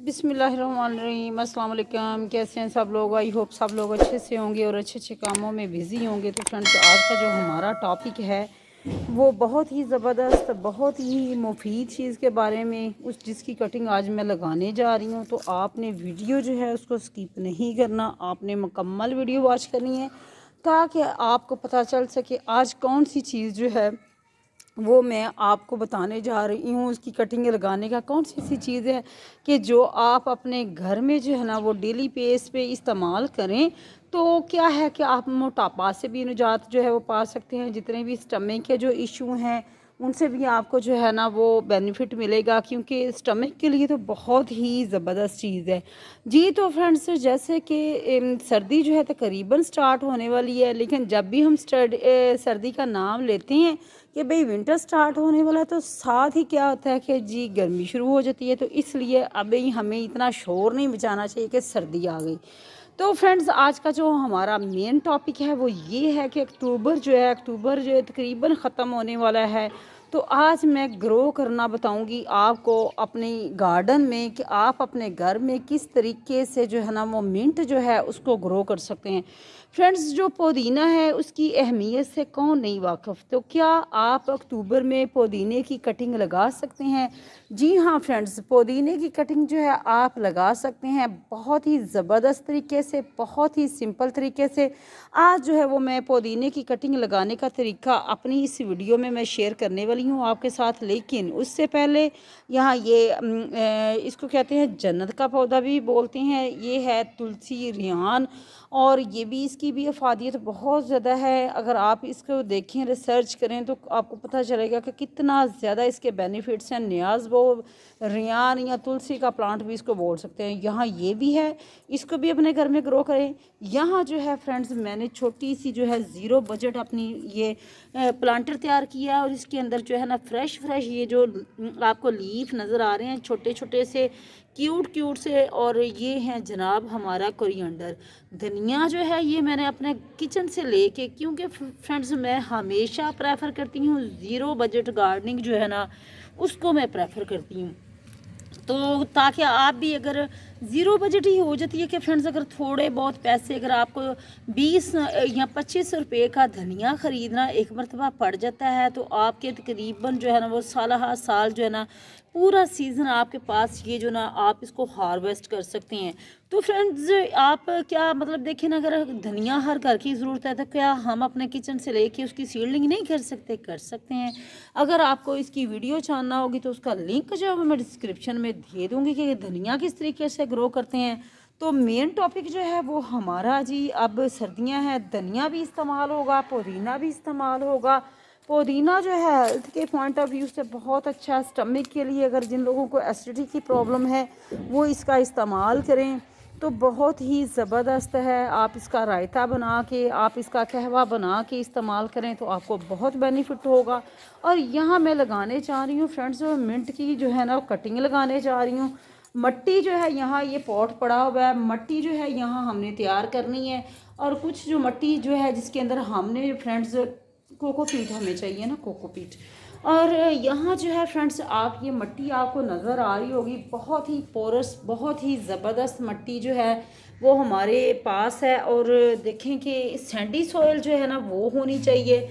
बिस्मिल्लाहिर्रहमानिर्रहीम, अस्सलाम वालेकुम। कैसे हैं सब लोग? आई होप सब लोग अच्छे से होंगे और अच्छे अच्छे कामों में बिज़ी होंगे। तो फ्रेंड्स, आज का जो हमारा टॉपिक है वो बहुत ही ज़बरदस्त, बहुत ही मुफीद चीज़ के बारे में, जिसकी कटिंग आज मैं लगाने जा रही हूँ। तो आपने वीडियो जो है उसको स्किप नहीं करना, आपने मुकम्मल वीडियो वॉच करनी है ताकि आपको पता चल सके आज कौन सी चीज़ जो है वो मैं आपको बताने जा रही हूँ। उसकी कटिंग लगाने का कौन सी ऐसी चीज़ है कि जो आप अपने घर में जो है ना वो डेली बेस पे इस्तेमाल करें तो क्या है कि आप मोटापा से भी निजात जो है वो पा सकते हैं। जितने भी स्टमक के जो इशू हैं उनसे भी आपको जो है ना वो बेनिफिट मिलेगा, क्योंकि स्टमक के लिए तो बहुत ही ज़बरदस्त चीज़ है जी। तो फ्रेंड्स, जैसे कि सर्दी जो है तकरीबन स्टार्ट होने वाली है, लेकिन जब भी हम सर्दी का नाम लेते हैं कि भाई विंटर स्टार्ट होने वाला है तो साथ ही क्या होता है कि जी गर्मी शुरू हो जाती है। तो इसलिए अभी हमें इतना शोर नहीं मचाना चाहिए कि सर्दी आ गई। तो फ्रेंड्स, आज का जो हमारा मेन टॉपिक है वो ये है कि अक्टूबर जो है तकरीबन ख़त्म होने वाला है। तो आज मैं ग्रो करना बताऊंगी आपको अपने गार्डन में कि आप अपने घर में किस तरीके से जो है ना वो मिंट जो है उसको ग्रो कर सकते हैं। फ्रेंड्स, जो पुदीना है उसकी अहमियत से कौन नहीं वाकिफ़? तो क्या आप अक्टूबर में पुदीने की कटिंग लगा सकते हैं? जी हाँ फ्रेंड्स, पुदीने की कटिंग जो है आप लगा सकते हैं बहुत ही ज़बरदस्त तरीके से, बहुत ही सिंपल तरीके से। आज जो है वो मैं पुदीने की कटिंग लगाने का तरीका अपनी इस वीडियो में मैं शेयर करने वाली हूँ आपके साथ। लेकिन उससे पहले यहाँ ये इसको कहते हैं जन्नत का पौधा भी बोलते हैं, ये है तुलसी रियान, और ये भी इसकी भी अफादियत बहुत ज़्यादा है। अगर आप इसको देखें, रिसर्च करें तो आपको पता चलेगा कि कितना ज़्यादा इसके बेनिफिट्स हैं। न्याज वो रियान या तुलसी का प्लांट भी इसको बोल सकते हैं। यहाँ ये भी है, इसको भी अपने घर में ग्रो करें। यहाँ जो है फ्रेंड्स, मैंने छोटी सी जो है ज़ीरो बजट अपनी ये प्लांटर तैयार किया है, और इसके अंदर जो है ना फ्रेश ये जो आपको लीफ नज़र आ रहे हैं छोटे छोटे से, क्यूट से, और ये हैं जनाब हमारा कोरिएंडर धनिया जो है। ये मैंने अपने किचन से लेके, क्योंकि फ्रेंड्स मैं हमेशा प्रेफर करती हूँ ज़ीरो बजट गार्डनिंग जो है ना उसको मैं प्रेफर करती हूँ। तो ताकि आप भी, अगर ज़ीरो बजट ही हो जाती है कि फ्रेंड्स अगर थोड़े बहुत पैसे, अगर आपको 20 या 25 रुपये का धनिया ख़रीदना एक मरतबा पड़ जाता है तो आपके तकरीबन जो है ना वो साल जो है ना पूरा सीज़न आपके पास ये जो ना आप इसको हार्वेस्ट कर सकते हैं। तो फ्रेंड्स, आप क्या मतलब देखें ना, अगर धनिया हर घर की ज़रूरत है तो क्या हम अपने किचन से लेके उसकी सीडलिंग नहीं कर सकते? कर सकते हैं। अगर आपको इसकी वीडियो जानना होगी तो उसका लिंक जो है वो मैं डिस्क्रिप्शन में दे दूँगी कि धनिया किस तरीके से ग्रो करते हैं। तो मेन टॉपिक जो है वो हमारा जी, अब सर्दियां हैं, धनिया भी इस्तेमाल होगा, पुदीना भी इस्तेमाल होगा। पुदीना जो है हेल्थ के पॉइंट ऑफ व्यू से बहुत अच्छा है। स्टमक के लिए अगर जिन लोगों को एसिडिटी की प्रॉब्लम है वो इसका इस्तेमाल करें तो बहुत ही ज़बरदस्त है। आप इसका रायता बना के, आप इसका कहवा बना के इस्तेमाल करें तो आपको बहुत बेनिफिट होगा। और यहाँ मैं लगाने जा रही हूँ फ्रेंड्स, मिंट की जो है ना कटिंग लगाने जा रही हूँ। मट्टी जो है, यहाँ ये पॉट पड़ा हुआ है, मट्टी जो है यहाँ हमने तैयार करनी है। और कुछ जो मट्टी जो है जिसके अंदर हमने फ्रेंड्स कोकोपीट हमें चाहिए ना, कोकोपीट। और यहाँ जो है फ्रेंड्स, आप ये मट्टी आपको नज़र आ रही होगी, बहुत ही पोरस, बहुत ही ज़बरदस्त मट्टी जो है वो हमारे पास है। और देखें कि सैंडी सॉइल जो है ना वो होनी चाहिए,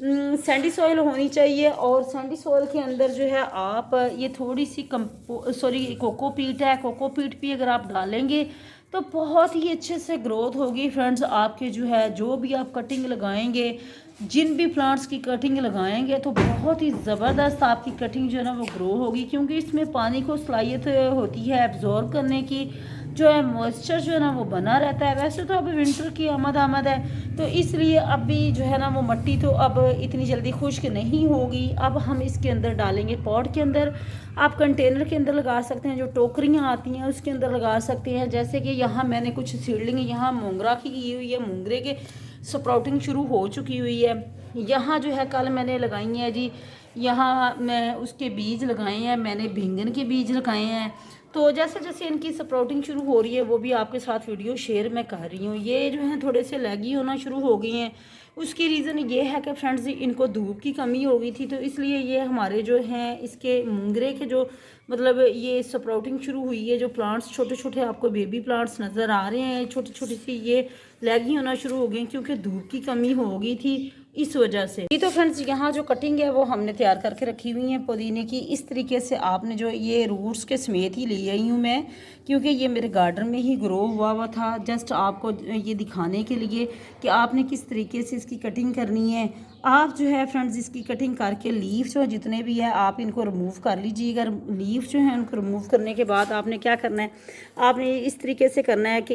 सैंडी सॉइल होनी चाहिए। और सैंडी सॉइल के अंदर जो है आप ये थोड़ी सी कोकोपीट है, कोकोपीट भी अगर आप डालेंगे तो बहुत ही अच्छे से ग्रोथ होगी फ्रेंड्स। आपके जो है जो भी आप कटिंग लगाएंगे, जिन भी प्लांट्स की कटिंग लगाएंगे तो बहुत ही ज़बरदस्त आपकी कटिंग जो है ना वो ग्रो होगी, क्योंकि इसमें पानी को सलाहियत होती है एब्जॉर्ब करने की, जो है मॉइस्चर जो है ना वो बना रहता है। वैसे तो अब विंटर की आमद है तो इसलिए अब भी जो है ना वो मट्टी तो अब इतनी जल्दी खुश्क नहीं होगी। अब हम इसके अंदर डालेंगे पॉट के अंदर, आप कंटेनर के अंदर लगा सकते हैं, जो टोकरियाँ आती हैं उसके अंदर लगा सकते हैं। जैसे कि यहाँ मैंने कुछ सीडलिंग यहाँ मोंगरा की हुई है, मोंगरे के स्प्राउटिंग शुरू हो चुकी हुई है। यहाँ जो है कल मैंने लगाई है जी, यहाँ मैं उसके बीज लगाए हैं, मैंने बैंगन के बीज लगाए हैं। तो जैसे जैसे इनकी स्प्राउटिंग शुरू हो रही है वो भी आपके साथ वीडियो शेयर मैं कर रही हूँ। ये जो है थोड़े से लैगी होना शुरू हो गई हैं। उसकी रीज़न ये है कि फ्रेंड्स इनको धूप की कमी हो गई थी, तो इसलिए ये हमारे जो हैं इसके मुंगरे के जो मतलब ये स्प्राउटिंग शुरू हुई है, जो प्लांट्स छोटे छोटे आपको बेबी प्लांट्स नज़र आ रहे हैं छोटी छोटी सी, ये लैगी होना शुरू हो गई क्योंकि धूप की कमी हो गई थी इस वजह से। ये तो फ्रेंड्स यहाँ जो कटिंग है वो हमने तैयार करके रखी हुई है पुदीने की। इस तरीके से आपने जो ये रूट्स के समेत ही ले आई हूँ मैं, क्योंकि ये मेरे गार्डन में ही ग्रो हुआ था। जस्ट आपको ये दिखाने के लिए कि आपने किस तरीके से इसकी कटिंग करनी है। आप जो है फ्रेंड्स इसकी कटिंग करके लीफ जो जितने भी है आप इनको रिमूव कर लीजिएगा। लीफ जो है उनको रिमूव करने के बाद आपने क्या करना है, आपने इस तरीके से करना है कि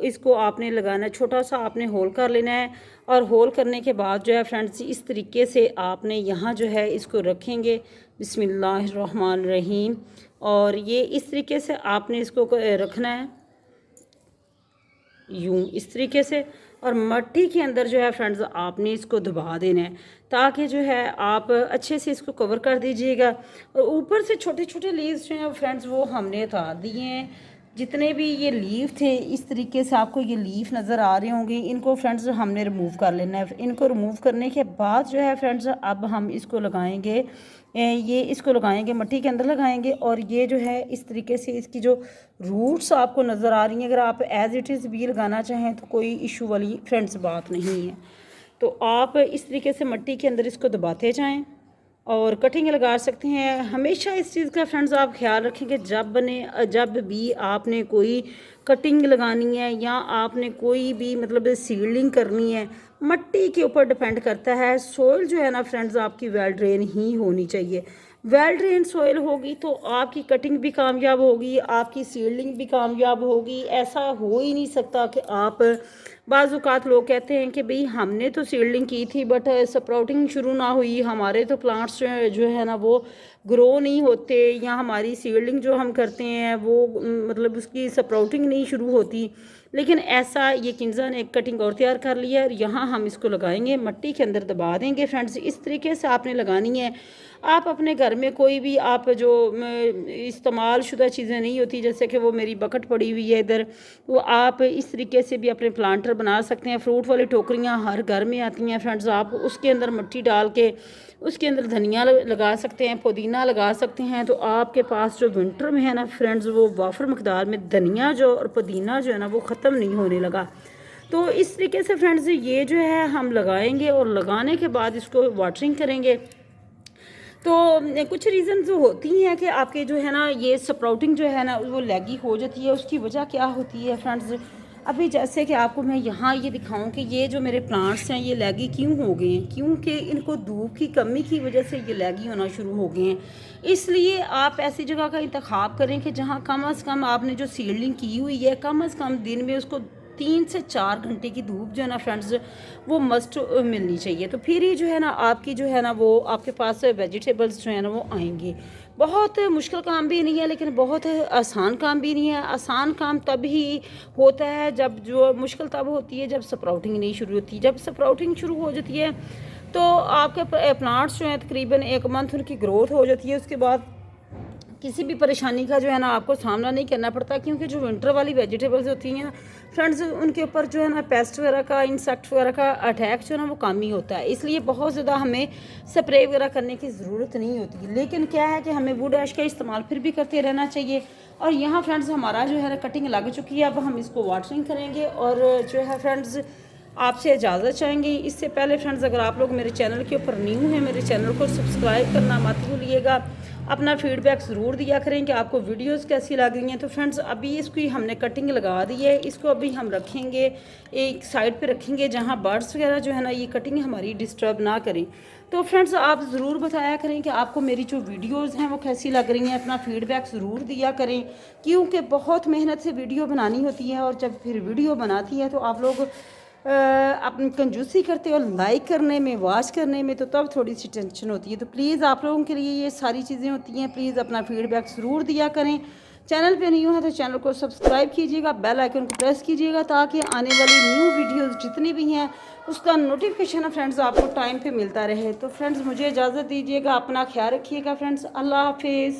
इसको आपने लगाना है, छोटा सा आपने होल कर लेना है। और होल करने के बाद जो है फ्रेंड्स इस तरीके से आपने यहाँ जो है इसको रखेंगे, बिस्मिल्लाहिर्रहमानिर्रहीम। और ये इस तरीके से आपने इसको रखना है यूं इस तरीके से, और मट्टी के अंदर जो है फ्रेंड्स आपने इसको दबा देना है ताकि जो है आप अच्छे से इसको कवर कर दीजिएगा। और ऊपर से छोटे छोटे लीव्स जो हैं फ्रेंड्स वो हमने उतार दिए हैं। जितने भी ये लीफ थे इस तरीके से आपको ये लीफ नज़र आ रहे होंगे, इनको फ्रेंड्स हमने रिमूव कर लेना है। इनको रिमूव करने के बाद जो है फ्रेंड्स अब हम इसको लगाएंगे, ये इसको लगाएंगे मट्टी के अंदर लगाएंगे। और ये जो है इस तरीके से इसकी जो रूट्स आपको नज़र आ रही हैं, अगर आप एज इट इज़ भी लगाना चाहें तो कोई इशू वाली फ्रेंड्स बात नहीं है। तो आप इस तरीके से मट्टी के अंदर इसको दबाते जाएं और कटिंग लगा सकते हैं। हमेशा इस चीज़ का फ्रेंड्स आप ख्याल रखें कि जब भी आपने कोई कटिंग लगानी है या आपने कोई भी मतलब सीडलिंग करनी है, मट्टी के ऊपर डिपेंड करता है। सोइल जो है ना फ्रेंड्स आपकी वेल ड्रेन ही होनी चाहिए। वेल ड्रेन सोइल होगी तो आपकी कटिंग भी कामयाब होगी, आपकी सीडलिंग भी कामयाब होगी। ऐसा हो ही नहीं सकता कि आप बाज़ औक़ात लोग कहते हैं कि भाई हमने तो सीडलिंग की थी बट स्प्राउटिंग शुरू ना हुई, हमारे तो प्लांट्स जो है ना वो ग्रो नहीं होते, या हमारी सीडलिंग जो हम करते हैं वो मतलब उसकी स्प्राउटिंग नहीं शुरू होती। लेकिन ऐसा ये किंजा ने एक कटिंग और तैयार कर लिया है और यहाँ हम इसको लगाएंगे, मट्टी के अंदर दबा देंगे फ्रेंड्स। इस तरीके से आपने लगानी है। आप अपने घर में कोई भी आप जो इस्तेमाल शुदा चीज़ें नहीं होती, जैसे कि वो मेरी बकेट पड़ी हुई है इधर, वो आप इस तरीके से भी अपने प्लांटर बना सकते हैं। फ्रूट वाली टोकरियाँ हर घर में आती हैं फ्रेंड्स, आप उसके अंदर मिट्टी डाल के उसके अंदर धनिया लगा सकते हैं, पुदीना लगा सकते हैं। तो आपके पास जो विंटर में है ना फ्रेंड्स वो वाफर मकदार में धनिया जो और पुदीना जो है ना वो ख़त्म नहीं होने लगा। तो इस तरीके से फ्रेंड्स ये जो है हम लगाएंगे और लगाने के बाद इसको वाटरिंग करेंगे। तो कुछ रीज़न जो होती हैं कि आपके जो है ना ये स्प्राउटिंग जो है ना वो लैगी हो जाती है। उसकी वजह क्या होती है फ्रेंड्स, अभी जैसे कि आपको मैं यहाँ ये दिखाऊं कि ये जो मेरे प्लांट्स हैं ये लैगी क्यों हो गए हैं, क्योंकि इनको धूप की कमी की वजह से ये लैगी होना शुरू हो गए हैं। इसलिए आप ऐसी जगह का इंतखाब करें कि जहाँ कम अज़ कम आपने जो सीडलिंग की हुई है कम अज़ कम दिन में उसको 3 से 4 घंटे की धूप जो है ना फ्रेंड्स वो मस्ट मिलनी चाहिए। तो फिर ही जो है ना आपकी जो है ना वो आपके पास वेजिटेबल्स जो है ना वो आएंगे। बहुत मुश्किल काम भी नहीं है लेकिन बहुत आसान काम भी नहीं है। आसान काम तब ही होता है जब जो मुश्किल तब होती है जब स्प्राउटिंग नहीं शुरू होती। जब स्प्राउटिंग शुरू हो जाती है तो आपके प्लांट्स जो हैं तकरीबन 1 मंथ उनकी ग्रोथ हो जाती है। उसके बाद किसी भी परेशानी का जो है ना आपको सामना नहीं करना पड़ता, क्योंकि जो विंटर वाली वेजिटेबल्स होती हैं फ्रेंड्स उनके ऊपर जो है ना पेस्ट वगैरह का, इंसेक्ट वगैरह का अटैक जो है ना वो कम ही होता है। इसलिए बहुत ज़्यादा हमें स्प्रे वगैरह करने की ज़रूरत नहीं होती। लेकिन क्या है कि हमें वुड ऐश का इस्तेमाल फिर भी करते रहना चाहिए। और यहाँ फ्रेंड्स हमारा जो है ना कटिंग लग चुकी है, अब हम इसको वाटरिंग करेंगे और जो है फ्रेंड्स आपसे इजाज़त चाहेंगे। इससे पहले फ्रेंड्स अगर आप लोग मेरे चैनल के ऊपर न्यू हैं, मेरे चैनल को सब्सक्राइब करना मत भूलिएगा। अपना फीडबैक ज़रूर दिया करें कि आपको वीडियोस कैसी लग रही हैं। तो फ्रेंड्स अभी इसकी हमने कटिंग लगा दी है, इसको अभी हम रखेंगे एक साइड पे रखेंगे जहां बर्ड्स वगैरह जो है ना ये कटिंग हमारी डिस्टर्ब ना करें। तो फ्रेंड्स आप ज़रूर बताया करें कि आपको मेरी जो वीडियोस हैं वो कैसी लग रही हैं, अपना फीडबैक ज़रूर दिया करें, क्योंकि बहुत मेहनत से वीडियो बनानी होती है और जब फिर वीडियो बनाती है तो आप लोग अपनी कंजूसी करते हो लाइक करने में, वॉच करने में, तो तब थोड़ी सी टेंशन होती है। तो प्लीज़ आप लोगों के लिए ये सारी चीज़ें होती हैं, प्लीज़ अपना फीडबैक ज़रूर दिया करें। चैनल पे न्यू है तो चैनल को सब्सक्राइब कीजिएगा, बेल आइकन को प्रेस कीजिएगा ताकि आने वाली न्यू वीडियोस जितनी भी हैं उसका नोटिफिकेशन है फ्रेंड्स आपको टाइम पे मिलता रहे। तो फ्रेंड्स मुझे इजाज़त दीजिएगा, अपना ख्याल रखिएगा फ्रेंड्स, अल्लाह हाफिज़।